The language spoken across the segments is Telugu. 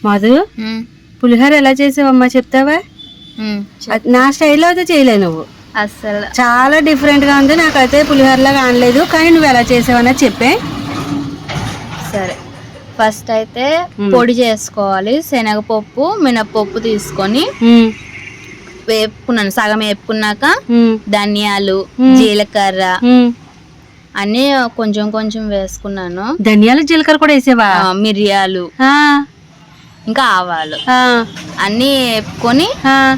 మధు పులిహోర ఎలా చేసావమ్మా చెప్తావా? నా స్టైల్లో అయితే చేయలేవు నువ్వు, అసలు చాలా డిఫరెంట్ గా ఉంది. నాకైతే పులిహోరలాగా అనలేదు, కానీ నువ్వు ఎలా చేసావన్నా చెప్పే. సరే, ఫస్ట్ అయితే పొడి చేసుకోవాలి. శనగపప్పు మినపప్పు తీసుకొని వేపుకున్నాను. సగం వేపుకున్నాక ధనియాలు జీలకర్ర అన్ని కొంచెం కొంచెం వేసుకున్నాను. ధనియాలు జీలకర్ర కూడా వేసావా? మిరియాలు ఇంకా ఆవాలు అన్ని వేపుకొని,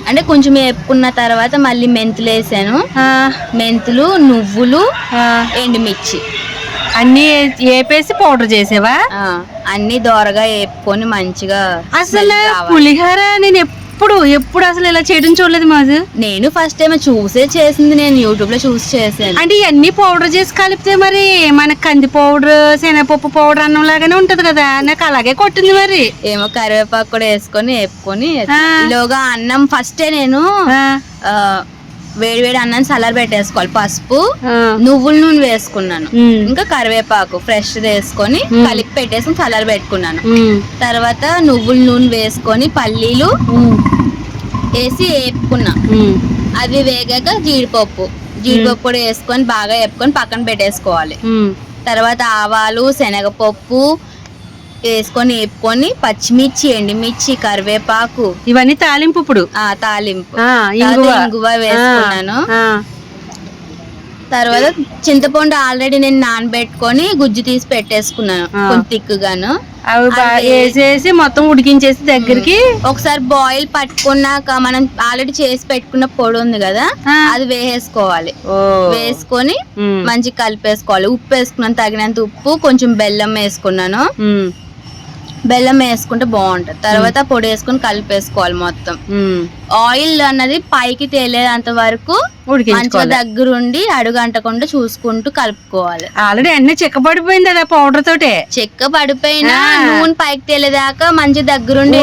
అంటే కొంచెం వేపుకున్న తర్వాత మళ్ళీ మెంతులు వేసాను. మెంతులు, నువ్వులు, ఎండుమిర్చి అన్ని వేపేసి పౌడర్ చేసావా? అన్ని దోరగా వేపుకొని మంచిగా. అసలు పులిహోర నేను ఎప్పుడు అసలు ఇలా చేయడం చూడలేదు మాది. నేను ఫస్ట్ టైం చూసే చేసింది, నేను యూట్యూబ్ లో చూసి చేసాను. అంటే ఇవన్నీ పౌడర్ చేసి కలిపితే మరి మనకి కంది పౌడర్, శనగపప్పు పౌడర్ అన్నం లాగానే ఉంటది కదా, నాకు అలాగే కొట్టింది. మరి ఏమో కరివేపాకు కూడా వేసుకొని వేపుకొని ఈలోగా అన్నం ఫస్టే నేను వేడి వేడి అన్నం చల్లారి పెట్టేసుకోవాలి. పసుపు, నువ్వుల నూనె వేసుకున్నాను, ఇంకా కరివేపాకు ఫ్రెష్ వేసుకొని కలిపి పెట్టేసి చల్లారి పెట్టుకున్నాను. తర్వాత నువ్వుల నూనె వేసుకొని పల్లీలు వేసి వేపుకున్నా. అవి వేగాక జీడిపప్పు కూడా వేసుకొని బాగా వేపుకొని పక్కన పెట్టేసుకోవాలి. తర్వాత ఆవాలు, శనగపప్పు వేసుకొని వేపుకొని పచ్చిమిర్చి, ఎండుమిర్చి, కరివేపాకు ఇవన్నీ తాలింపు. ఇప్పుడు తాలింపు ఇంగువ వేసుకున్నాను. తర్వాత చింతపండు ఆల్రెడీ నేను నానబెట్టుకొని గుజ్జు తీసి పెట్టేసుకున్నాను, కొంచెం తిక్కుగాను. అవి వేసేసి మొత్తం ఉడికించేసి దగ్గరికి ఒకసారి బాయిల్ పట్టుకున్నాక మనం ఆల్రెడీ చేసి పెట్టుకున్న పొడి ఉంది కదా, అది వేసేసుకోవాలి. వేసుకొని మంచిగా కలిపేసుకోవాలి. ఉప్పు వేసుకున్నాను, తగినంత ఉప్పు, కొంచెం బెల్లం వేసుకున్నాను. బెల్లం వేసుకుంటే బాగుంటది. తర్వాత పొడి వేసుకుని కలిపేసుకోవాలి మొత్తం. ఆయిల్ అన్నది పైకి తేలేంత వరకు మంచిగా దగ్గరుండి అడుగంటకుండా చూసుకుంటూ కలుపుకోవాలి. ఆల్రెడీ అన్ని చెక్క పడిపోయింది కదా పౌడర్ తోటే. చెక్క పడిపోయినా నూనె పైకి తేలేదాకా మంచి దగ్గరుండి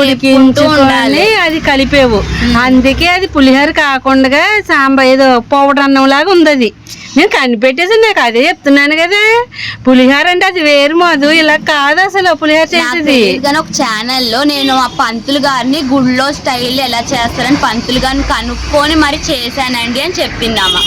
ఉండాలి. అది కలిపేవు, అందుకే అది పులిహోర కాకుండా సాంబార్ ఏదో పౌడర్ అన్నం లాగా ఉంది. అది నేను కనిపెట్టేసి నాకు అదే చెప్తున్నాను కదా, పులిహోర అంటే అది వేరు మధు, ఇలా కాదు అసలు పులిహోర చేసేది. కానీ ఒక ఛానల్లో నేను ఆ పంతులు గారిని గుళ్ళో స్టైల్ ఎలా చేస్తారని పంతులు గారిని కనుక్కొని మరి చేశానండి అని చెప్పిందమ్మా.